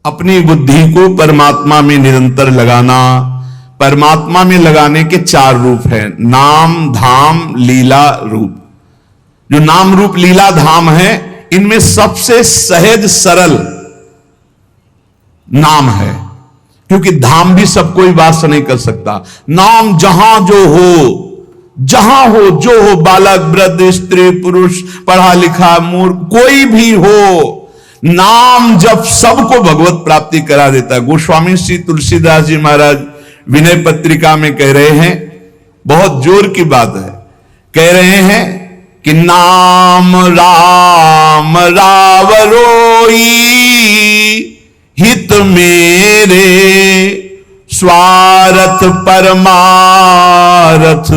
अपनी बुद्धि को परमात्मा में निरंतर लगाना। परमात्मा में लगाने के 4 रूप हैं, नाम, धाम, लीला, रूप। जो नाम, रूप, लीला, धाम है, इनमें सबसे सहज सरल नाम है, क्योंकि धाम भी सब कोई वास नहीं कर सकता। नाम जहां जो हो, जहां हो जो हो, बालक, वृद्ध, स्त्री, पुरुष, पढ़ा लिखा, मूर्ख, कोई भी हो, नाम जब सबको भगवत प्राप्ति करा देता है। गोस्वामी श्री तुलसीदास जी महाराज विनय पत्रिका में कह रहे हैं, बहुत जोर की बात है, कह रहे हैं कि नाम राम रावरोई हित मेरे, स्वार्थ परमारथ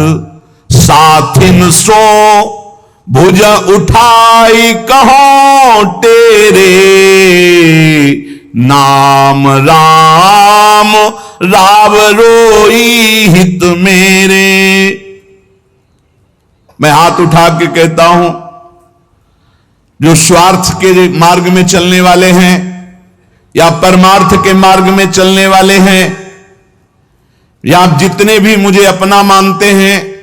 साथिन सो, भुज उठाई कहो तेरे, नाम राम रावरोई हित मेरे। मैं हाथ उठा के कहता हूं, जो स्वार्थ के मार्ग में चलने वाले हैं या परमार्थ के मार्ग में चलने वाले हैं, या जितने भी मुझे अपना मानते हैं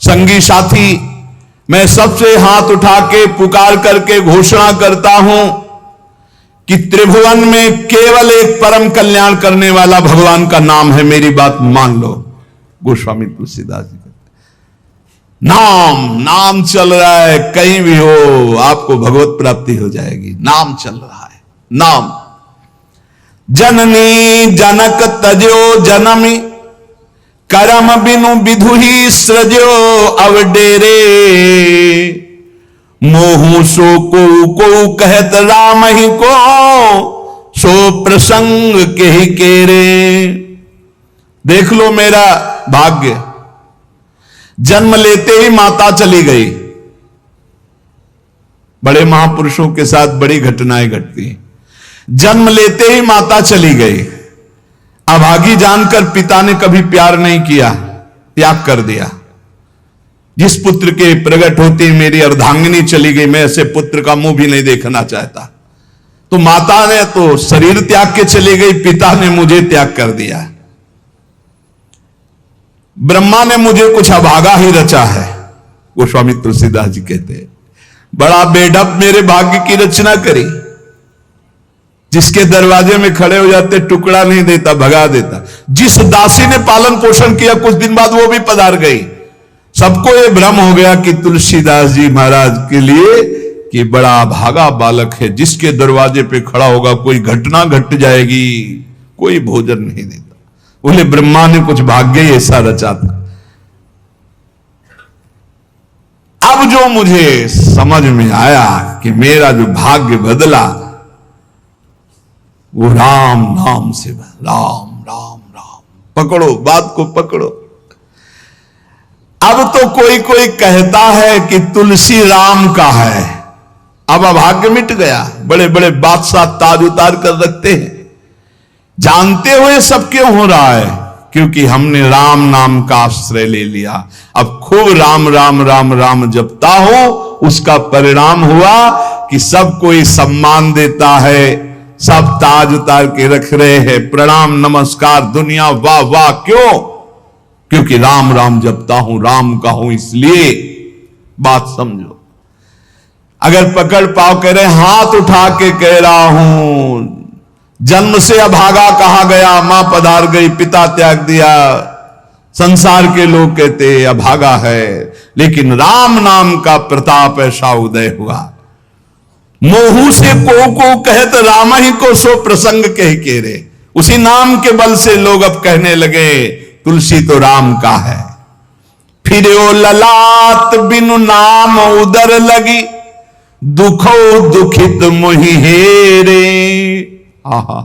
संगी साथी, मैं सबसे हाथ उठा के पुकार करके घोषणा करता हूं कि त्रिभुवन में केवल एक परम कल्याण करने वाला भगवान का नाम है। मेरी बात मान लो। गोस्वामी तुलसीदास जी कहते, नाम चल रहा है, कहीं भी हो आपको भगवत प्राप्ति हो जाएगी। नाम चल रहा है, नाम। जननी जनक तजो जनमी, करम बिनु विधु ही सृजो अवडेरे, मोहू सो को कहत राम ही को, सो प्रसंग के ही केरे। देख लो मेरा भाग्य, जन्म लेते ही माता चली गई। बड़े महापुरुषों के साथ बड़ी घटनाएं घटती हैं। जन्म लेते ही माता चली गई। अभागी जानकर पिता ने कभी प्यार नहीं किया, त्याग कर दिया। जिस पुत्र के प्रकट होते मेरी अर्धांगिनी चली गई, मैं ऐसे पुत्र का मुंह भी नहीं देखना चाहता। तो माता ने तो शरीर त्याग के चली गई, पिता ने मुझे त्याग कर दिया। ब्रह्मा ने मुझे कुछ अभागा ही रचा है। गोस्वामी तुलसीदास जी कहते हैं, बड़ा बेढप मेरे भाग्य की रचना करी। जिसके दरवाजे में खड़े हो जाते टुकड़ा नहीं देता, भगा देता। जिस दासी ने पालन पोषण किया, कुछ दिन बाद वो भी पधार गई। सबको ये भ्रम हो गया कि तुलसीदास जी महाराज के लिए कि बड़ा भागा बालक है, जिसके दरवाजे पे खड़ा होगा कोई घटना घट जाएगी, कोई भोजन नहीं देता। बोले ब्रह्मा ने कुछ भाग्य ही ऐसा रचा था। अब जो मुझे समझ में आया कि मेरा जो भाग्य बदला वो राम नाम से, राम राम राम। पकड़ो बात को, पकड़ो। अब तो कोई कहता है कि तुलसी राम का है। अब अभाग्य मिट गया। बड़े बड़े बादशाह ताज उतार कर रखते हैं, जानते हुए सब क्यों हो रहा है? क्योंकि हमने राम नाम का आश्रय ले लिया। अब खूब राम राम राम राम जपता हो, उसका परिणाम हुआ कि सब कोई सम्मान देता है, सब ताज उतार के रख रहे हैं, प्रणाम नमस्कार दुनिया वाह वाह। क्यों? क्योंकि राम राम जपता हूं, राम का हूं, इसलिए। बात समझो। अगर पकड़ पाव कह रहे, हाथ उठा के कह रहा हूं, जन्म से अभागा कहा गया, मां पधार गई, पिता त्याग दिया। संसार के लोग कहते अभागा है, लेकिन राम नाम का प्रताप ऐसा उदय हुआ। मोहू से को कहत राम ही को, सो प्रसंग कह के रे। उसी नाम के बल से लोग अब कहने लगे तुलसी तो राम का है। फिर ओ ललाट बिनु नाम उदर लगी, दुखो दुखित मोहि हेरे। आहा,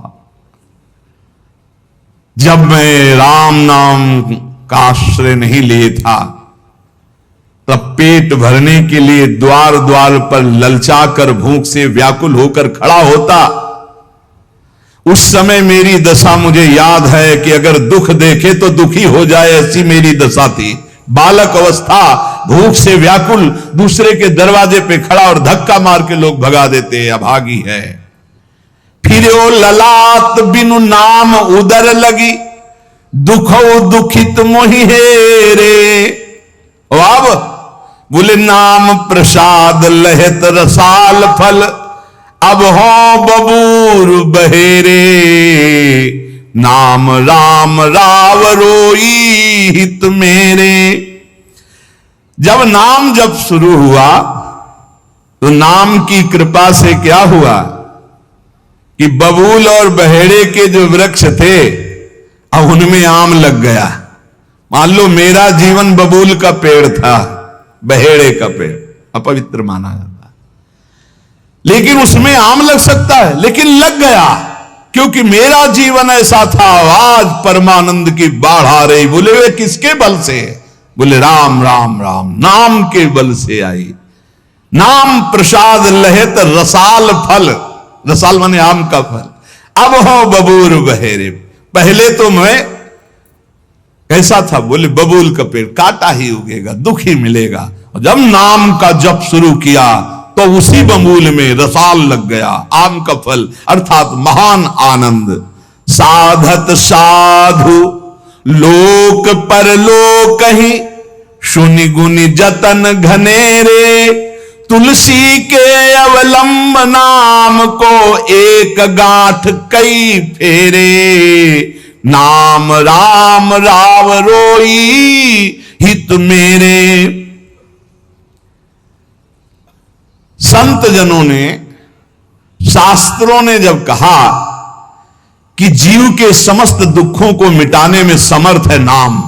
जब मैं राम नाम का आश्रय नहीं लिए था, तब पेट भरने के लिए द्वार द्वार पर ललचाकर भूख से व्याकुल होकर खड़ा होता। उस समय मेरी दशा मुझे याद है कि अगर दुख देखे तो दुखी हो जाए, ऐसी मेरी दशा थी। बालक अवस्था, भूख से व्याकुल, दूसरे के दरवाजे पे खड़ा और धक्का मार के लोग भगा देते, अभागी है। फिरो ललाट बिनु नाम उदर लगी, दुखो दुखित मोहि हेरे। अब बोले नाम प्रसाद लहत रसाल फल, अब हो बबूर बहेरे। नाम राम राव रोई हित मेरे। जब नाम जब शुरू हुआ तो नाम की कृपा से क्या हुआ कि बबूल और बहेड़े के जो वृक्ष थे अब उनमें आम लग गया। मान लो मेरा जीवन बबूल का पेड़ था, बहेड़े का पेड़ अपवित्र माना जाता है, लेकिन उसमें आम लग सकता है, लेकिन लग गया क्योंकि मेरा जीवन ऐसा था। आज परमानंद की बाढ़ आ रही। बोले वे किसके बल से? बोले राम राम राम, नाम के बल से आई। नाम प्रसाद लहत रसाल फल, रसाल माने आम का फल, अब हो बबूर बहेरे। पहले तो मैं कैसा था? बोले बबूल का पेड़, काटा ही उगेगा, दुख ही मिलेगा। और जब नाम का जप शुरू किया तो उसी बबूल में रसाल लग गया, आम का फल अर्थात महान आनंद। साधत साधु लोक परलोक ही, सुनि गुनि जतन घनेरे। तुलसी के अवलंब नाम को, एक गांठ कई फेरे। नाम राम राव रोई हित मेरे। संत जनों ने, शास्त्रों ने जब कहा कि जीव के समस्त दुखों को मिटाने में समर्थ है नाम,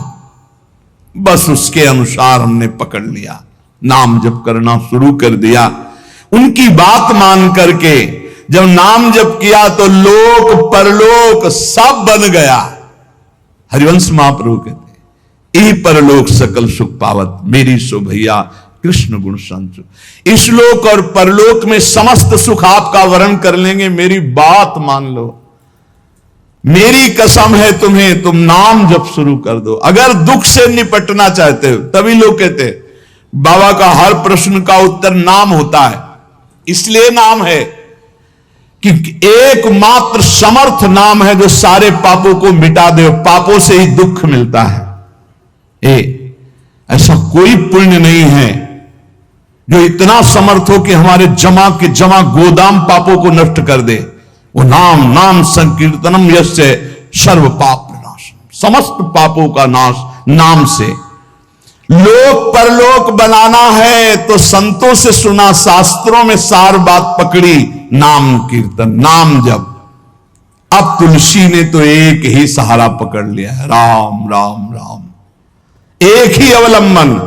बस उसके अनुसार हमने पकड़ लिया, नाम जप करना शुरू कर दिया। उनकी बात मान करके जब नाम जप किया तो लोक परलोक सब बन गया। हरिवंश महाप्रभु कहते यही परलोक सकल सुख पावत, मेरी सो भैया कृष्ण गुण संचु। इस लोक और परलोक में समस्त सुख आपका वर्ण कर लेंगे, मेरी बात मान लो, मेरी कसम है तुम्हें, तुम नाम जप शुरू कर दो। अगर दुख से निपटना चाहते हो, तभी लोग कहते बाबा का हर प्रश्न का उत्तर नाम होता है। इसलिए नाम है कि एकमात्र समर्थ नाम है जो सारे पापों को मिटा दे। पापों से ही दुख मिलता है। ऐसा कोई पुण्य नहीं है जो इतना समर्थ हो कि हमारे जमा के जमा गोदाम पापों को नष्ट कर दे। वो नाम, नाम संकीर्तनम यस्य सर्व पाप विनाशम, समस्त पापों का नाश नाम से। लोक परलोक बनाना है तो संतों से सुना, शास्त्रों में सार बात पकड़ी, नाम कीर्तन, नाम जप। अब तुलसी ने तो एक ही सहारा पकड़ लिया है, राम राम राम, एक ही अवलंबन।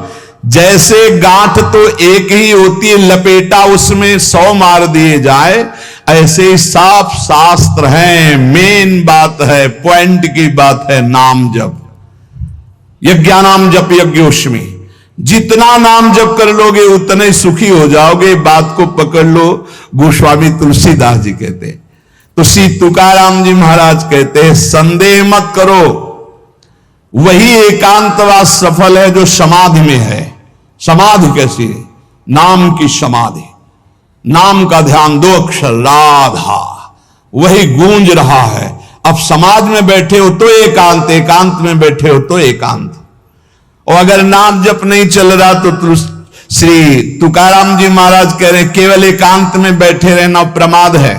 जैसे गांठ तो एक ही होती है, लपेटा उसमें 100 मार दिए जाए, ऐसे ही साफ शास्त्र है, मेन बात है, पॉइंट की बात है, नाम जप। यज्ञानाम जप यज्ञोष्मी, जितना नाम जप कर लोगे उतने सुखी हो जाओगे। बात को पकड़ लो। गोस्वामी तुलसीदास जी कहते, तो श्री तुकाराम जी महाराज कहते हैं, संदेह मत करो, वही एकांतवास सफल है जो समाधि में है। समाधि कैसी है? नाम की समाधि, नाम का ध्यान, 2 अक्षर राधा, वही गूंज रहा है। अब समाज में बैठे हो तो एकांत, एकांत में बैठे हो तो एकांत। और अगर नाम जप नहीं चल रहा तो श्री तुकाराम जी महाराज कह रहे केवल एकांत में बैठे रहना प्रमाद है।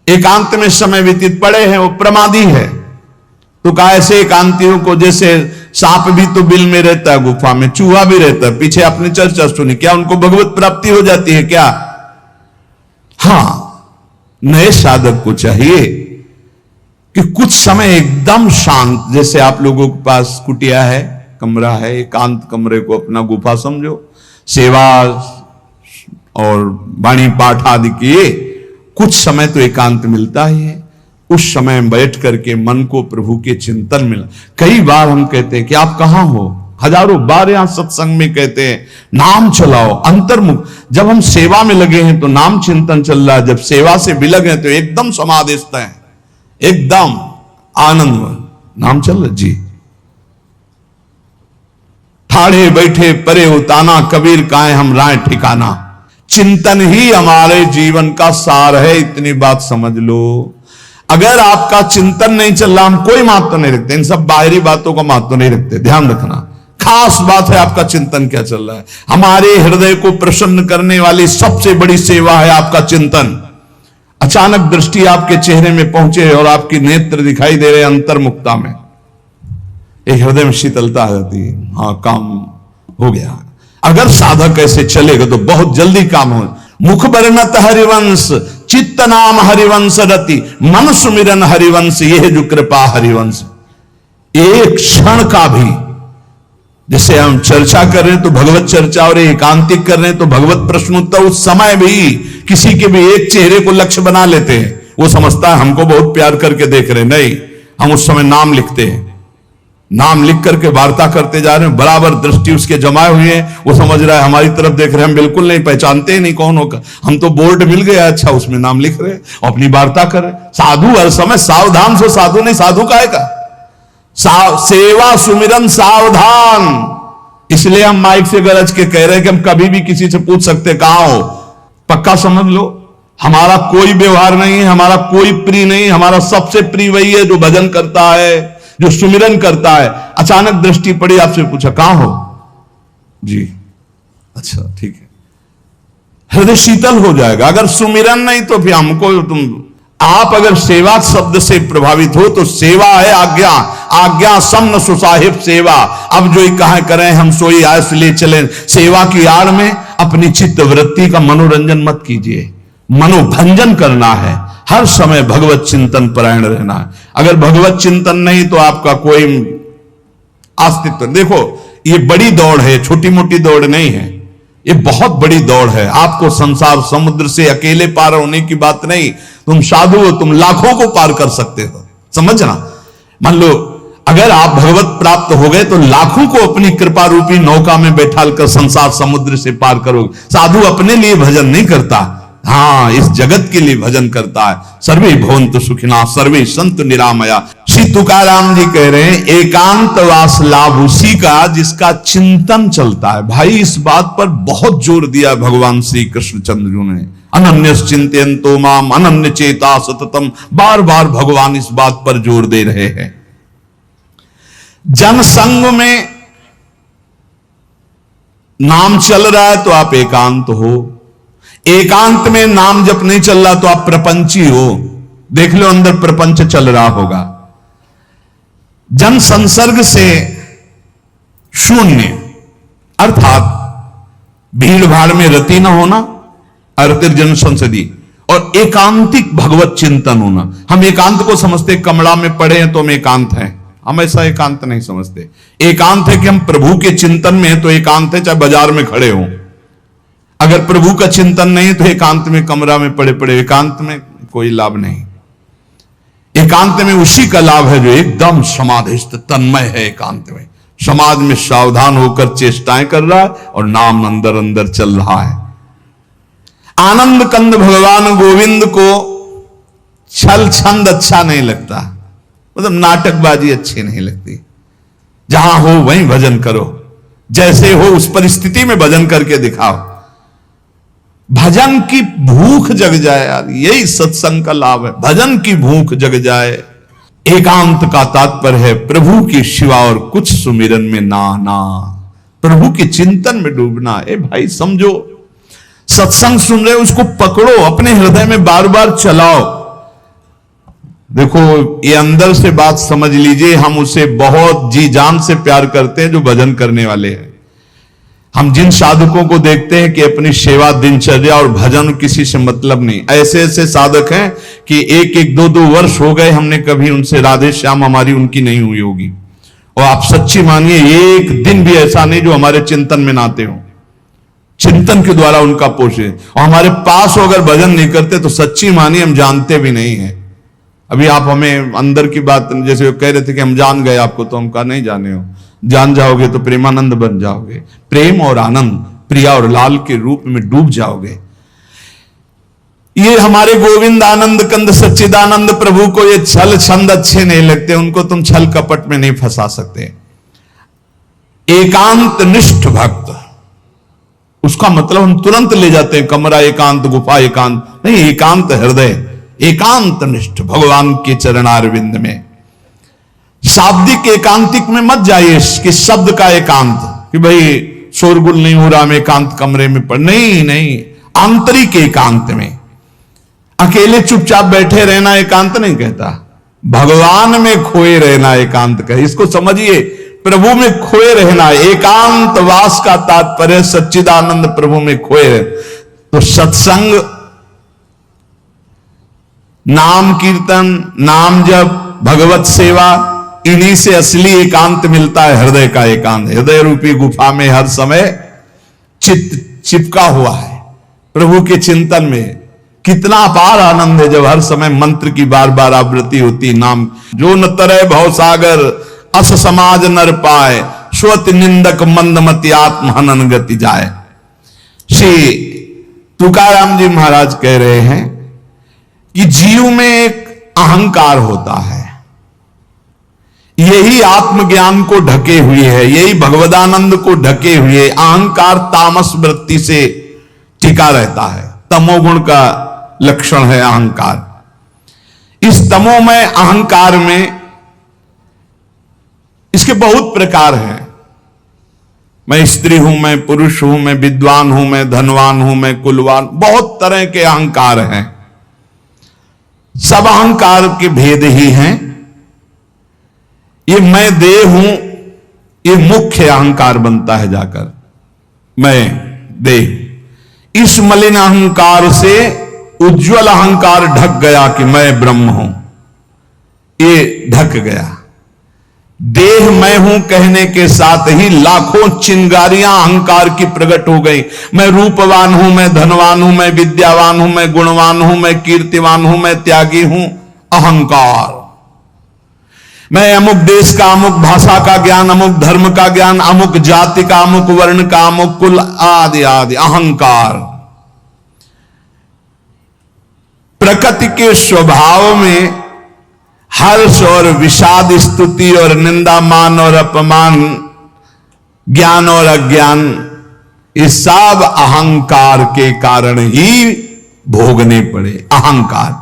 एकांत में समय व्यतीत पड़े हैं वो प्रमादी है। तो कैसे एकांतियों को, जैसे सांप भी तो बिल में रहता है, गुफा में चूहा भी रहता है, पीछे आपने चर्चा सुनी, क्या उनको भगवत प्राप्ति हो जाती है क्या? हाँ, नए साधक को चाहिए कि कुछ समय एकदम शांत, जैसे आप लोगों के पास कुटिया है, कमरा है, एकांत कमरे को अपना गुफा समझो, सेवा और वाणी पाठ आदि किए, कुछ समय तो एकांत मिलता ही है। उस समय बैठ करके मन को प्रभु के चिंतन में, कई बार हम कहते हैं कि आप कहां हो, हजारों बार यहां सत्संग में कहते हैं नाम चलाओ, अंतर्मुख। जब हम सेवा में लगे हैं तो नाम चिंतन चल रहा है, जब सेवा से विलग हैं तो एकदम समाधिस्थ हैं, एकदम आनंद, नाम चल रहा जी। ठाड़े बैठे परे उताना, कबीर काहे हम राय ठिकाना। चिंतन ही हमारे जीवन का सार है, इतनी बात समझ लो। अगर आपका चिंतन नहीं चल रहा, हम कोई महत्व नहीं रखते, इन सब बाहरी बातों का महत्व नहीं रखते, ध्यान रखना। खास बात है आपका चिंतन क्या चल रहा है। हमारे हृदय को प्रसन्न करने वाली सबसे बड़ी सेवा है आपका चिंतन। अचानक दृष्टि आपके चेहरे में पहुंचे और आपकी नेत्र दिखाई दे रहे अंतर्मुखता में, एक हृदय में शीतलता आ जाती है, हाँ काम हो गया। अगर साधक ऐसे चलेगा तो बहुत जल्दी काम हो। मुख बरनत हरिवंश, चित्त नाम हरिवंश रति, मन सुमिरन हरिवंश, यह जो कृपा हरिवंश। एक क्षण का भी, जैसे हम चर्चा कर रहे हैं तो भगवत चर्चा, और एकांतिक कर रहे हैं तो भगवत प्रश्नोत्तर, उस समय भी किसी के भी एक चेहरे को लक्ष्य बना लेते हैं। वो समझता है हमको बहुत प्यार करके देख रहे हैं, नहीं, हम उस समय नाम लिखते हैं, नाम लिख करके वार्ता करते जा रहे हैं, बराबर दृष्टि उसके जमाए हुए हैं, वो समझ रहा है हमारी तरफ देख रहे हैं, हम बिल्कुल नहीं पहचानते ही नहीं कौन होगा, हम तो बोर्ड मिल गया, अच्छा उसमें नाम लिख रहे हैं, अपनी वार्ता कर रहे हैं। साधु हर समय सावधान से, साधु नहीं, साधु काहे का, सेवा सुमिरन सावधान। इसलिए हम माइक से गरज के कह रहे हैं कि हम कभी भी किसी से पूछ सकते कहां हो। पक्का समझ लो, हमारा कोई व्यवहार नहीं है, हमारा कोई प्रिय नहीं, हमारा सबसे प्रिय वही है जो भजन करता है, जो सुमिरन करता है। अचानक दृष्टि पड़ी, आपसे पूछा कहां हो जी, अच्छा ठीक है, हृदय शीतल हो जाएगा। अगर सुमिरन नहीं तो फिर हमको आप अगर सेवा शब्द से प्रभावित हो तो सेवा है आज्ञा, आज्ञा समन सुसाहिब सेवा। अब जो ही कहा करें हम सोई आयस ले चलें, सेवा की आड़ में अपनी चित्त वृत्ति का मनोरंजन मत कीजिए, मनोभंजन करना है, हर समय भगवत चिंतन परायण रहना है। अगर भगवत चिंतन नहीं तो आपका कोई अस्तित्व। देखो ये बड़ी दौड़ है, छोटी मोटी दौड़ नहीं है, ये बहुत बड़ी दौड़ है। आपको संसार समुद्र से अकेले पार होने की बात नहीं, तुम साधु हो, तुम लाखों को पार कर सकते हो, समझना। मान लो अगर आप भगवत प्राप्त हो गए तो लाखों को अपनी कृपा रूपी नौका में बैठाल कर संसार समुद्र से पार करोगे। साधु अपने लिए भजन नहीं करता, हाँ इस जगत के लिए भजन करता है। सर्वे भवन्तु सुखिनः, सर्वे सन्तु निरामया। श्री तुकाराम जी कह रहे हैं एकांतवास लाभ उसी का जिसका चिंतन चलता है। भाई इस बात पर बहुत जोर दिया भगवान श्री कृष्णचंद्र जी ने, अनन्य चिंतयन्तो माम अनन्य चेता सततम। बार बार भगवान इस बात पर जोर दे रहे हैं। जनसंग में नाम चल रहा है तो आप एकांत हो, एकांत में नाम जब नहीं चल रहा तो आप प्रपंची हो। देख लो अंदर प्रपंच चल रहा होगा। जन संसर्ग से शून्य अर्थात भीड़ भाड़ में रति न होना, अर्तिर्जन संसदी, और एकांतिक भगवत चिंतन होना। हम एकांत को समझते कमरा में पड़े हैं तो हम एकांत हैं, हम ऐसा एकांत नहीं समझते। एकांत है कि हम प्रभु के चिंतन में हैं तो एकांत है, चाहे बाजार में खड़े हों। अगर प्रभु का चिंतन नहीं तो एकांत में कमरा में पड़े पड़े एकांत में कोई लाभ नहीं। एकांत में उसी का लाभ है जो एकदम समाधिस्थ तन्मय है। एकांत में समाज में सावधान होकर चेष्टाएं कर रहा है और नाम अंदर अंदर चल रहा है। आनंद कंद भगवान गोविंद को छल छंद अच्छा नहीं लगता, मतलब नाटकबाजी अच्छी नहीं लगती। जहां हो वहीं भजन करो, जैसे हो उस परिस्थिति में भजन करके दिखाओ। भजन की भूख जग जाए यार, यही सत्संग का लाभ है। भजन की भूख जग जाए। एकांत का तात्पर्य है प्रभु की शिवा और कुछ सुमिरन में ना ना, प्रभु के चिंतन में डूबना। ए भाई समझो, सत्संग सुन रहे हो उसको पकड़ो, अपने हृदय में बार बार चलाओ। देखो ये अंदर से बात समझ लीजिए, हम उसे बहुत जी जान से प्यार करते हैं जो भजन करने वाले हैं। हम जिन साधकों को देखते हैं कि अपनी सेवा दिनचर्या और भजन किसी से मतलब नहीं, ऐसे ऐसे साधक हैं कि एक एक दो दो वर्ष हो गए हमने कभी उनसे राधे श्याम हमारी उनकी नहीं हुई होगी। और आप सच्ची मानिए एक दिन भी ऐसा नहीं जो हमारे चिंतन में ना आते हो, चिंतन के द्वारा उनका पोषे। और हमारे पास हो अगर भजन नहीं करते तो सच्ची मानिए हम जानते भी नहीं है। अभी आप हमें अंदर की बात जैसे कह रहे थे कि हम जान गए आपको, तो हम कहा नहीं जाने हो, जान जाओगे तो प्रेमानंद बन जाओगे, प्रेम और आनंद प्रिया और लाल के रूप में डूब जाओगे। ये हमारे गोविंद आनंद कंद सच्चिदानंद प्रभु को ये छल छंद अच्छे नहीं लगते, उनको तुम छल कपट में नहीं फंसा सकते। एकांत निष्ठ भक्त उसका मतलब हम तुरंत ले जाते हैं कमरा एकांत, गुफा एकांत, नहीं, एकांत हृदय, एकांत निष्ठ भगवान के चरणारविंद में। शाब्दिक एकांतिक में मत जाइए कि शब्द का एकांत, कि भाई शोरगुल नहीं हो रहा, मैं एकांत कमरे में पढ़, नहीं नहीं, आंतरिक एकांत में। अकेले चुपचाप बैठे रहना एकांत नहीं कहता, भगवान में खोए रहना एकांत कहे। इसको समझिए, प्रभु में खोए रहना, एकांत वास का तात्पर्य सच्चिदानंद प्रभु में खोए रहे। तो सत्संग, नाम कीर्तन, नाम जप, भगवत सेवा, इन्हीं से असली एकांत मिलता है, हृदय का एकांत। हृदय रूपी गुफा में हर समय चित्त चिपका हुआ है प्रभु के चिंतन में। कितना अपार आनंद है जब हर समय मंत्र की बार बार आवृत्ति होती, नाम। जो न तरह भव सागर अस समाज नर पाए, स्वत निंदक मंदमति आत्म हनन गति जाए। श्री तुकाराम जी महाराज कह रहे हैं कि जीव में एक अहंकार होता है, यही आत्मज्ञान को ढके हुए है, यही भगवदानंद को ढके हुए। अहंकार तामस वृत्ति से टिका रहता है, तमोगुण का लक्षण है अहंकार। इस तमोमय अहंकार में इसके बहुत प्रकार हैं। मैं स्त्री हूं, मैं पुरुष हूं, मैं विद्वान हूं, मैं धनवान हूं, मैं कुलवान, बहुत तरह के अहंकार हैं। सब अहंकार के भेद ही हैं। ये मैं देह हूं, ये मुख्य अहंकार बनता है जाकर, मैं देह। इस मलिन अहंकार से उज्जवल अहंकार ढक गया कि मैं ब्रह्म हूं, ये ढक गया। देह मैं हूं कहने के साथ ही लाखों चिंगारियां अहंकार की प्रकट हो गई। मैं रूपवान हूं, मैं धनवान हूं, मैं विद्यावान हूं, मैं गुणवान हूं, मैं कीर्तिवान हूं, मैं त्यागी हूं, अहंकार। मैं अमुक देश का, अमुक भाषा का ज्ञान, अमुक धर्म का ज्ञान, अमुक जाति का, अमुक वर्ण का, अमुक कुल, आदि आदि, अहंकार। प्रकृति के स्वभाव में हर्ष और विषाद, स्तुति और निंदा, मान और अपमान, ज्ञान और अज्ञान, इस सब अहंकार के कारण ही भोगने पड़े। अहंकार।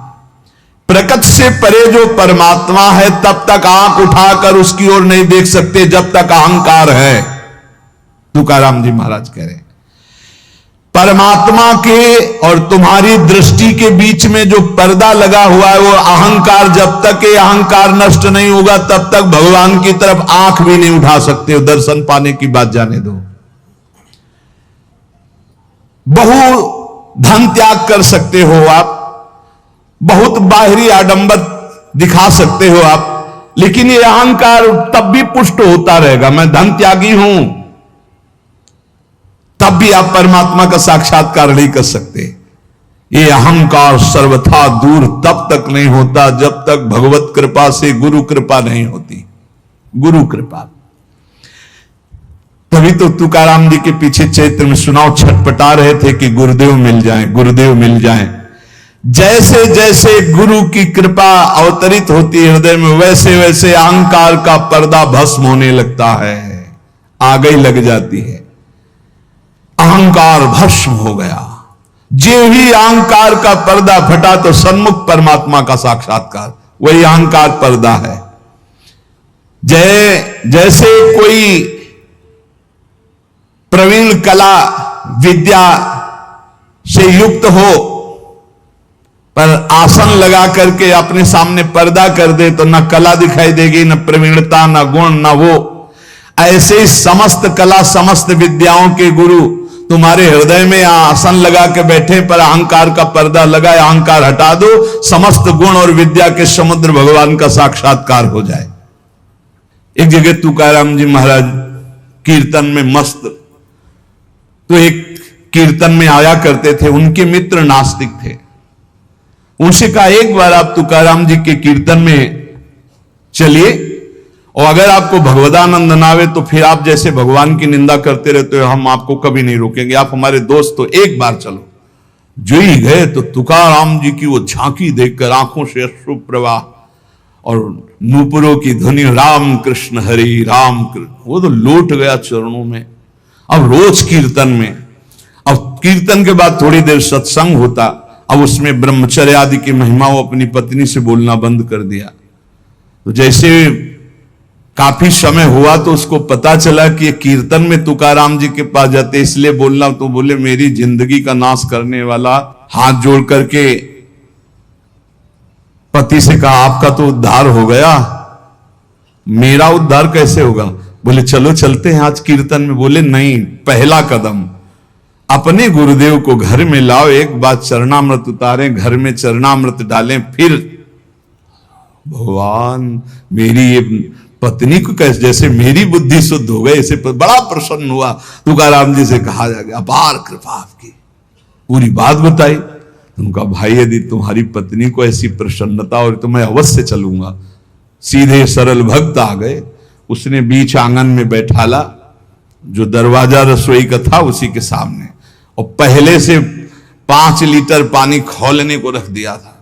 प्रकृति से परे जो परमात्मा है तब तक आंख उठाकर उसकी ओर नहीं देख सकते जब तक अहंकार है। तुकाराम जी महाराज कह रहे हैं, परमात्मा के और तुम्हारी दृष्टि के बीच में जो पर्दा लगा हुआ है वो अहंकार। जब तक ये अहंकार नष्ट नहीं होगा तब तक भगवान की तरफ आंख भी नहीं उठा सकते हो। दर्शन पाने की बात जाने दो। बहु धन त्याग कर सकते हो आप, बहुत बाहरी आडंबर दिखा सकते हो आप, लेकिन ये अहंकार तब भी पुष्ट होता रहेगा। मैं धन त्यागी हूं, तब भी आप परमात्मा का साक्षात्कार नहीं कर सकते। ये अहंकार सर्वथा दूर तब तक नहीं होता जब तक भगवत कृपा से गुरु कृपा नहीं होती। गुरु कृपा। तभी तो तुकाराम जी के पीछे चैत्र में सुनाओ छटपटा रहे थे कि गुरुदेव मिल जाएं, गुरुदेव मिल जाएं। जैसे जैसे गुरु की कृपा अवतरित होती है हृदय में, वैसे वैसे अहंकार का पर्दा भस्म होने लगता है, आग ही लग जाती है। अहंकार भस्म हो गया। जो ही अहंकार का पर्दा फटा तो सन्मुख परमात्मा का साक्षात्कार, वही अहंकार पर्दा है। जैसे कोई प्रवीण कला विद्या से युक्त हो पर आसन लगा करके अपने सामने पर्दा कर दे तो न कला दिखाई देगी, न प्रवीणता, न गुण, न वो। ऐसे समस्त कला समस्त विद्याओं के गुरु तुम्हारे हृदय में आसन लगा के बैठे पर अहंकार का पर्दा लगा। अहंकार हटा दो, समस्त गुण और विद्या के समुद्र भगवान का साक्षात्कार हो जाए। एक जगह तुकाराम जी महाराज कीर्तन में मस्त, तो एक कीर्तन में आया करते थे, उनके मित्र नास्तिक थे। उनसे कहा एक बार आप तुकाराम जी के कीर्तन में चलिए और अगर आपको भगवदानंद ना आवे तो फिर आप जैसे भगवान की निंदा करते रहते हो, हम आपको कभी नहीं रोकेंगे, आप हमारे दोस्त तो एक बार चलो। जो ही गए तो तुकाराम जी की वो झांकी देखकर आंखों से अश्रु प्रवाह और नूपुरों की ध्वनि, राम कृष्ण हरि राम कृष्ण, वो तो लौट गया चरणों में। अब रोज कीर्तन में कीर्तन के बाद थोड़ी देर सत्संग होता। अब उसमें ब्रह्मचर्य आदि की महिमा वो अपनी पत्नी से बोलना बंद कर दिया। तो जैसे काफी समय हुआ तो उसको पता चला कि ये कीर्तन में तुकाराम जी के पास जाते इसलिए बोलना। तो बोले मेरी जिंदगी का नाश करने वाला, हाथ जोड़ करके पति से कहा आपका तो उद्धार हो गया, मेरा उद्धार कैसे होगा? बोले चलो चलते हैं आज कीर्तन में। बोले नहीं, पहला कदम अपने गुरुदेव को घर में लाओ, एक बार चरणामृत उतारें, घर में चरणामृत डालें, फिर भगवान मेरी ये पत्नी को कैसे, जैसे मेरी बुद्धि शुद्ध हो गई, इसे बड़ा प्रसन्न हुआ। तुकाराम जी से कहा जा गया अपार कृपा आपकी, पूरी बात बताई। उनका भाई यदि तुम्हारी पत्नी को ऐसी प्रसन्नता और तो मैं अवश्य चलूंगा। सीधे सरल भक्त आ गए, उसने बीच आंगन में बैठाला, जो दरवाजा रसोई का था उसी के सामने, और पहले से 5 लीटर पानी खौलने को रख दिया था।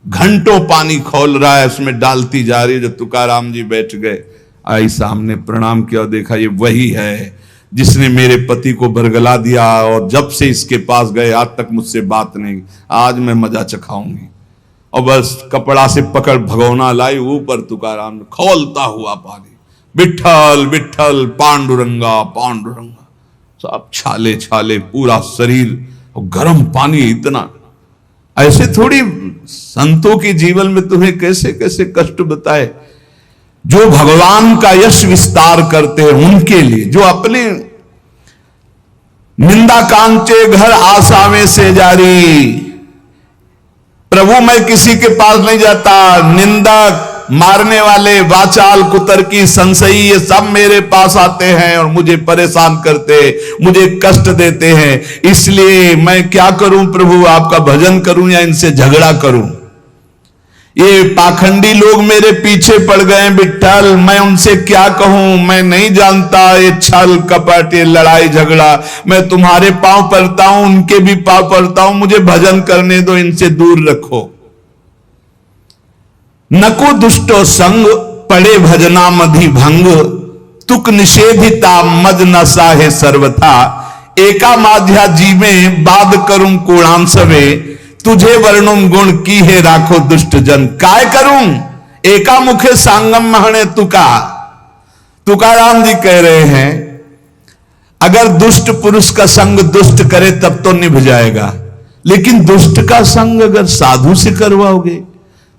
घंटों पानी खौल रहा है, उसमें डालती जा रही है। जब तुकाराम जी बैठ गए, आई सामने, प्रणाम किया, देखा ये वही है जिसने मेरे पति को बरगला दिया, और जब से इसके पास गए आज तक मुझसे बात नहीं, आज मैं मजा चखाऊंगी। और बस कपड़ा से पकड़ भगोना लाई, ऊपर तुकाराम खौलता हुआ पानी, विठ्ठल विठ्ठल पांडुरंगा पांडुरंगा, सब छाले छाले पूरा शरीर, और गर्म पानी इतना। ऐसे थोड़ी संतों के जीवन में तुम्हें कैसे कैसे कष्ट बताए। जो भगवान का यश विस्तार करते हैं उनके लिए, जो अपने निंदा कांचे घर आसावे से जारी, प्रभु मैं किसी के पास नहीं जाता, निंदा मारने वाले, वाचाल, कुतर्की, संशयी, ये सब मेरे पास आते हैं और मुझे परेशान करते, मुझे कष्ट देते हैं। इसलिए मैं क्या करूं प्रभु, आपका भजन करूं या इनसे झगड़ा करूं? ये पाखंडी लोग मेरे पीछे पड़ गए विठ्ठल, मैं उनसे क्या कहूं? मैं नहीं जानता ये छल कपट, ये लड़ाई झगड़ा। मैं तुम्हारे पांव पड़ता हूं, उनके भी पांव पड़ता हूं, मुझे भजन करने दो, इनसे दूर रखो। नको दुष्टो संग पड़े भजना मधि भंग, तुक निषेधिता मद न साहे सर्वथा, एका माध्या जीवे बाद करूं कोणांसवे, तुझे वर्णुम गुण की है राखो दुष्ट जन। काय करूं एका मुखे सांगम महणे तुका। तुकाराम जी कह रहे हैं अगर दुष्ट पुरुष का संग दुष्ट करे तब तो निभ जाएगा, लेकिन दुष्ट का संग अगर साधु से करवाओगे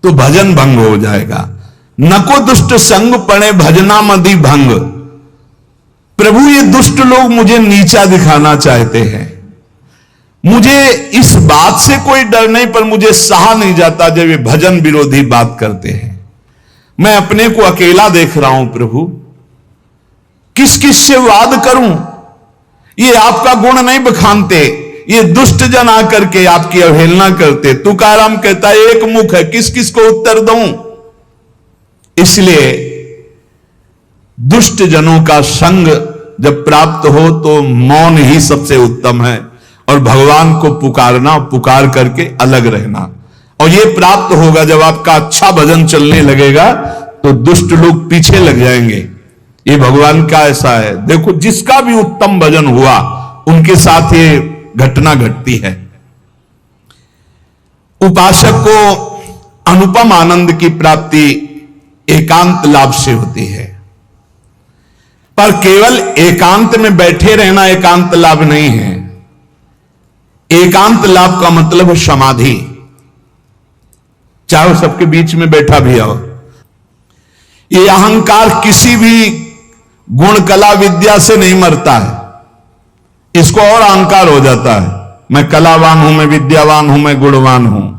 तो भजन भंग हो जाएगा। नको दुष्ट संग पड़े भजना मदि भंग। प्रभु ये दुष्ट लोग मुझे नीचा दिखाना चाहते हैं, मुझे इस बात से कोई डर नहीं, पर मुझे सहा नहीं जाता जब ये भजन विरोधी बात करते हैं। मैं अपने को अकेला देख रहा हूं प्रभु, किस किस से वाद करूं? ये आपका गुण नहीं बखानते, ये दुष्ट जन आकर के आपकी अवहेलना करते। तुकाराम कहता है एक मुख है, किस किस को उत्तर दूं? इसलिए दुष्ट जनों का संग जब प्राप्त हो तो मौन ही सबसे उत्तम है, और भगवान को पुकारना, पुकार करके अलग रहना। और ये प्राप्त होगा जब आपका अच्छा भजन चलने लगेगा तो दुष्ट लोग पीछे लग जाएंगे। ये भगवान का ऐसा है। देखो जिसका भी उत्तम भजन हुआ उनके साथ ये घटना घटती है। उपासक को अनुपम आनंद की प्राप्ति एकांत लाभ से होती है, पर केवल एकांत में बैठे रहना एकांत लाभ नहीं है। एकांत लाभ का मतलब है समाधि, चाहे सबके बीच में बैठा भी हो। ये अहंकार किसी भी गुण कला विद्या से नहीं मरता है, इसको और अहंकार हो जाता है, मैं कलावान हूं, मैं विद्यावान हूं, मैं गुणवान हूं।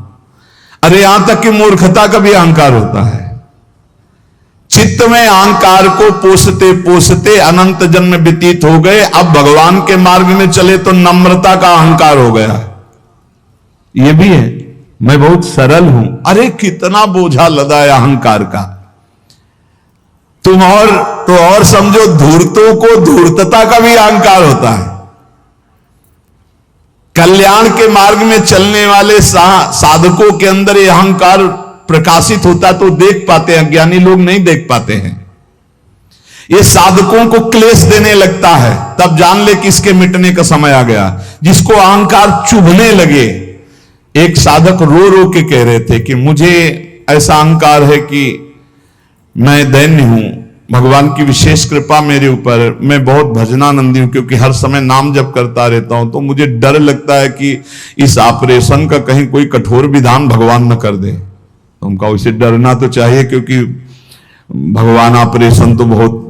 अरे यहां तक कि मूर्खता का भी अहंकार होता है। चित्त में अहंकार को पोसते पोसते अनंत जन्म व्यतीत हो गए, अब भगवान के मार्ग में चले तो नम्रता का अहंकार हो गया। यह भी है, मैं बहुत सरल हूं। अरे कितना बोझा लदा है अहंकार का। तुम और समझो, धूर्तों को धूर्तता का भी अहंकार होता है। कल्याण के मार्ग में चलने वाले साधकों के अंदर यह अहंकार प्रकाशित होता तो देख पाते हैं, ज्ञानी लोग नहीं देख पाते हैं। ये साधकों को क्लेश देने लगता है, तब जान ले कि इसके मिटने का समय आ गया। जिसको अहंकार चुभने लगे, एक साधक रो रो के कह रहे थे कि मुझे ऐसा अहंकार है कि मैं दैन्य हूं, भगवान की विशेष कृपा मेरे ऊपर, मैं बहुत भजनानंदी हूं, क्योंकि हर समय नाम जप करता रहता हूं, तो मुझे डर लगता है कि इस ऑपरेशन का कहीं कोई कठोर विधान भगवान न कर दे। उनका उसे डरना तो चाहिए, क्योंकि भगवान ऑपरेशन तो बहुत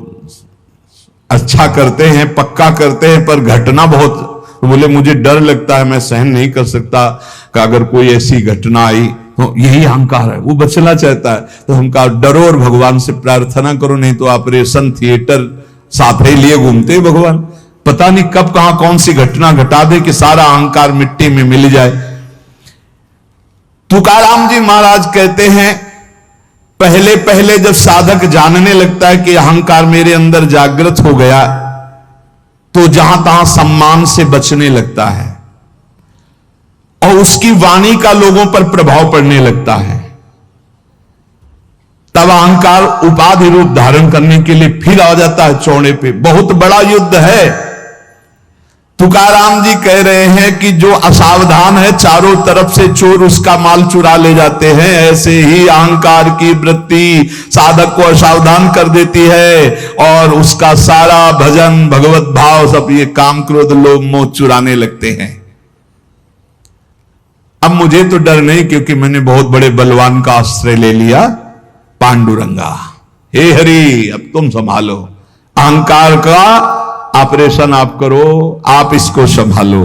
अच्छा करते हैं, पक्का करते हैं, पर घटना बहुत, तो बोले मुझे डर लगता है, मैं सहन नहीं कर सकता कि अगर कोई ऐसी घटना आई, तो यही अहंकार है, वो बचना चाहता है। तो हम कहा डरो और भगवान से प्रार्थना करो, नहीं तो ऑपरेशन थिएटर साथ ही लिए घूमते भगवान, पता नहीं कब कहां कौन सी घटना घटा दे कि सारा अहंकार मिट्टी में मिल जाए। तुकाराम जी महाराज कहते हैं, पहले पहले जब साधक जानने लगता है कि अहंकार मेरे अंदर जागृत हो गया, तो जहां तहां सम्मान से बचने लगता है और उसकी वाणी का लोगों पर प्रभाव पड़ने लगता है। तब अहंकार उपाधि रूप धारण करने के लिए फिर आ जाता है चौड़े पे। बहुत बड़ा युद्ध है। तुकाराम जी कह रहे हैं कि जो असावधान है, चारों तरफ से चोर उसका माल चुरा ले जाते हैं। ऐसे ही अहंकार की वृत्ति साधक को असावधान कर देती है और उसका सारा भजन, भगवत भाव, सब ये काम, क्रोध, लोभ, मोह चुराने लगते हैं। अब मुझे तो डर नहीं, क्योंकि मैंने बहुत बड़े बलवान का आश्रय ले लिया, पांडुरंगा। हे हरि, अब तुम संभालो अहंकार का ऑपरेशन, आप करो, आप इसको संभालो।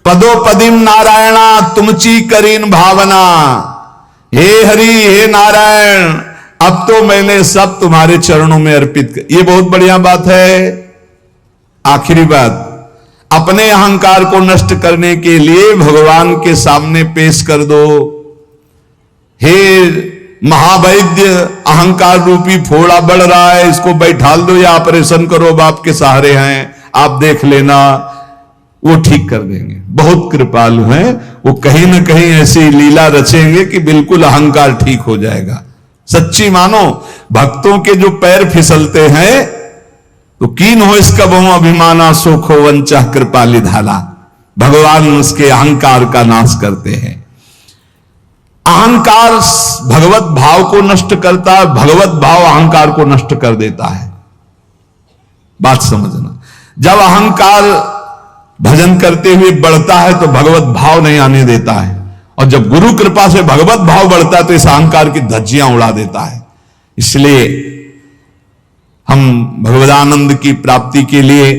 पदो पदिम नारायणा तुमची करीन भावना। हे हरि, हे नारायण, अब तो मैंने सब तुम्हारे चरणों में अर्पित कर। ये बहुत बढ़िया बात है। आखिरी बात, अपने अहंकार को नष्ट करने के लिए भगवान के सामने पेश कर दो। हे महावैद्य, अहंकार रूपी फोड़ा बढ़ रहा है, इसको बैठाल दो या ऑपरेशन करो, बाप के सहारे हैं, आप देख लेना, वो ठीक कर देंगे। बहुत कृपालु हैं वो, कहीं ना कहीं ऐसी लीला रचेंगे कि बिल्कुल अहंकार ठीक हो जाएगा। सच्ची मानो, भक्तों के जो पैर फिसलते हैं तो कीन हो इसका बहु अभिमाना, सोखो वंचा कृपाली धाला। भगवान उसके अहंकार का नाश करते हैं। अहंकार भगवत भाव को नष्ट करता है, भगवत भाव अहंकार को नष्ट कर देता है। बात समझना, जब अहंकार भजन करते हुए बढ़ता है तो भगवत भाव नहीं आने देता है, और जब गुरु कृपा से भगवत भाव बढ़ता है तो इस अहंकार की धज्जियां उड़ा देता है। इसलिए हम भगवदानंद की प्राप्ति के लिए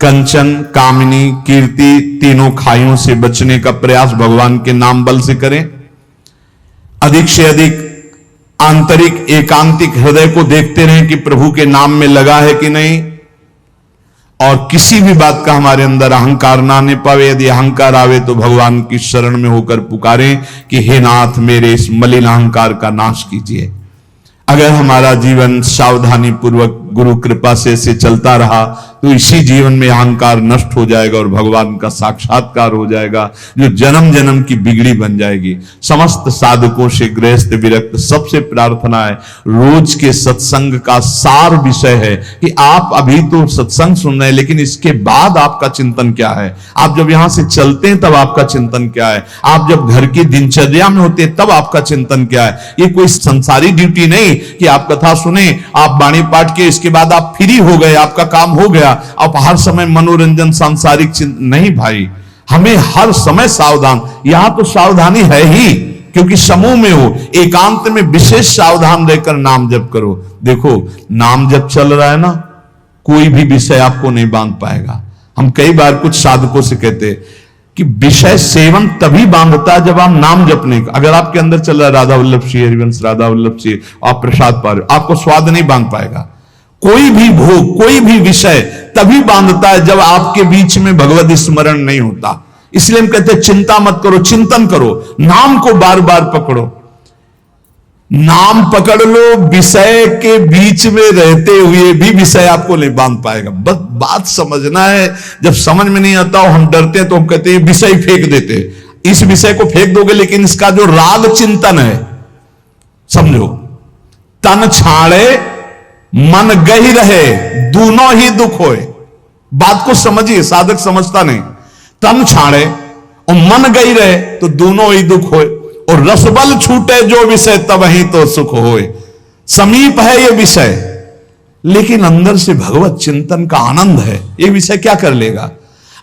कंचन, कामिनी, कीर्ति, तीनों खाइयों से बचने का प्रयास भगवान के नाम बल से करें। अधिक से अधिक आंतरिक एकांतिक हृदय को देखते रहें कि प्रभु के नाम में लगा है कि नहीं, और किसी भी बात का हमारे अंदर अहंकार ना आने पावे। यदि अहंकार आवे तो भगवान की शरण में होकर पुकारें कि हे नाथ, मेरे इस मलिन अहंकार का नाश कीजिए। अगर हमारा जीवन सावधानी पूर्वक गुरु कृपा से चलता रहा तो इसी जीवन में अहंकार नष्ट हो जाएगा और भगवान का साक्षात्कार हो जाएगा, जो जन्म जन्म की बिगड़ी बन जाएगी। समस्त साधकों से गृहस्थ विरक्त सबसे प्रार्थना है, रोज के सत्संग का सार विषय है कि आप अभी तो सत्संग सुन रहे हैं, लेकिन इसके बाद आपका चिंतन क्या है। आप जब यहां से चलते हैं तब आपका चिंतन क्या है, आप जब घर की दिनचर्या में होते हैं तब आपका चिंतन क्या है। ये कोई संसारी ड्यूटी नहीं कि आप कथा सुने, आप वाणी पाठ के, इसके बाद आप फ्री हो गए, आपका काम हो गया, आप हर समय मनोरंजन सांसारिक चिंतन नहीं। भाई, हमें हर समय सावधान, यहां तो सावधानी है ही, क्योंकि समूह में हो, एकांत में विशेष सावधान रहकर नाम जप करो। देखो, नाम जप चल रहा है ना, कोई भी विषय आपको नहीं बांध पाएगा। हम कई बार कुछ साधकों से कहते कि विषय सेवन तभी बांधता है जब आप नाम जप नहीं। अगर आपके अंदर चल रहा है राधा वल्लभ श्री हरिवंश, राधा वल्लभ श्री, आप प्रसाद पा रहे हो, आपको स्वाद नहीं बांध पाएगा। कोई भी भोग, कोई भी विषय तभी बांधता है जब आपके बीच में भगवत स्मरण नहीं होता। इसलिए हम कहते हैं चिंता मत करो, चिंतन करो, नाम को बार बार पकड़ो। नाम पकड़ लो, विषय के बीच में रहते हुए भी विषय आपको नहीं बांध पाएगा। बस बात समझना है। जब समझ में नहीं आता हो, हम डरते हैं तो हम कहते हैं विषय फेंक देते हैं। इस विषय को फेंक दोगे, लेकिन इसका जो राग चिंतन है, समझो, तन छाड़े मन गही रहे दोनों ही दुख होए। बात को समझिए, साधक समझता नहीं। तन छाड़े और मन गई रहे तो दोनों ही दुख होए, और रसबल छूटे जो विषय तब ही तो सुख होए। समीप है ये विषय, लेकिन अंदर से भगवत चिंतन का आनंद है। ये विषय क्या कर लेगा?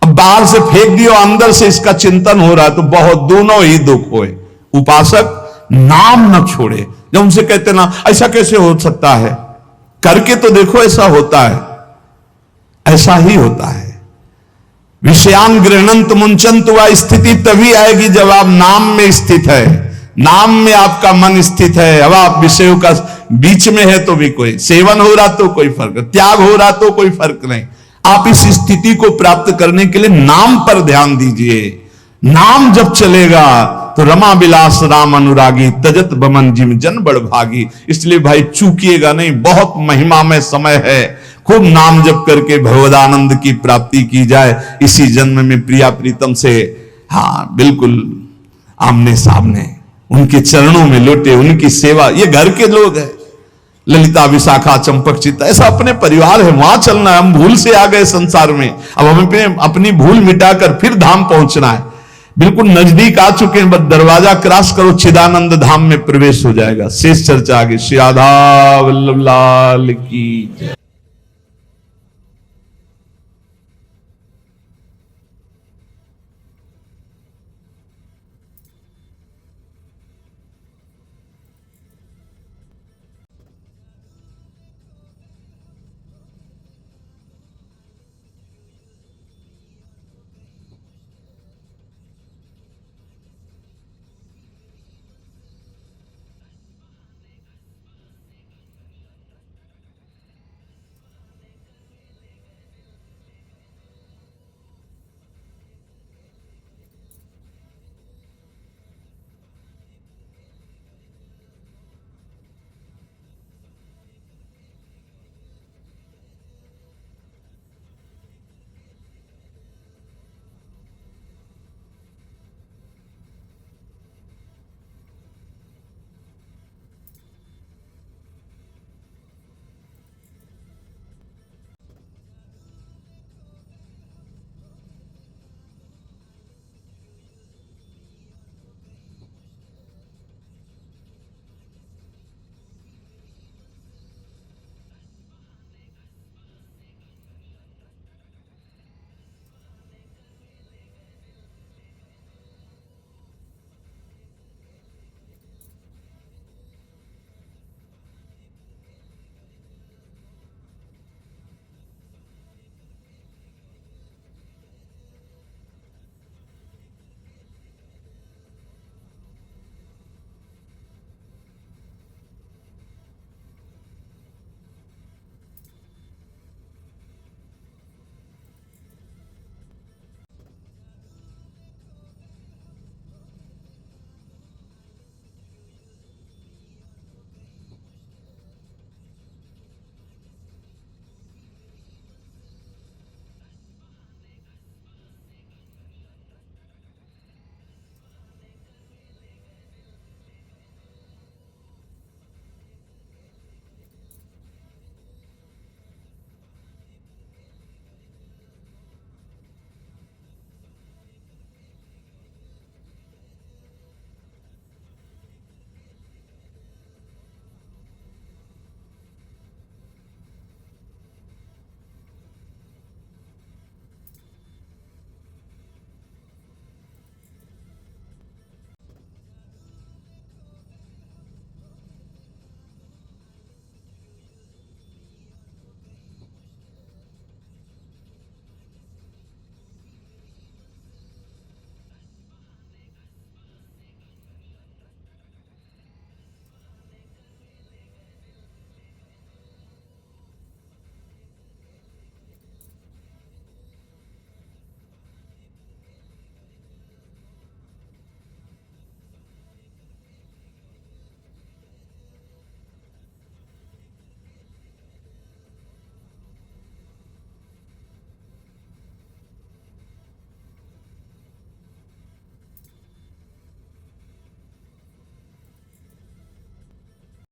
अब बाहर से फेंक दियो, अंदर से इसका चिंतन हो रहा है तो बहुत दोनों ही दुख होए। उपासक नाम न छोड़े। जब उनसे कहते ना ऐसा कैसे हो सकता है, करके तो देखो ऐसा होता है, ऐसा ही होता है। विषयान गृहणंत मुंचंत, वह स्थिति तभी आएगी जब आप नाम में स्थित है, नाम में आपका मन स्थित है। अब आप विषयों का बीच में है तो भी कोई सेवन हो रहा तो कोई फर्क, त्याग हो रहा तो कोई फर्क नहीं। आप इस स्थिति को प्राप्त करने के लिए नाम पर ध्यान दीजिए। नाम जब चलेगा तो रमा विलास राम अनुरागी, तजत बमन जिम जन बड़ भागी। इसलिए भाई चूकिएगा नहीं, बहुत महिमामय समय है। खूब नाम जप करके भगवदानंद की प्राप्ति की जाए। इसी जन्म में प्रिया प्रीतम से हाँ बिल्कुल आमने सामने उनके चरणों में लौटे, उनकी सेवा। ये घर के लोग हैं, ललिता विशाखा चंपक चित्ता, ऐसा अपने परिवार है, वहां चलना है। हम भूल से आ गए संसार में, अब हमें अपनी भूल मिटाकर फिर धाम पहुंचना है। बिल्कुल नजदीक आ चुके हैं, बस दरवाजा क्रॉस करो, चिदानंद धाम में प्रवेश हो जाएगा। शेष चर्चा आगे। श्री राधा वल्लभ लाल की जय।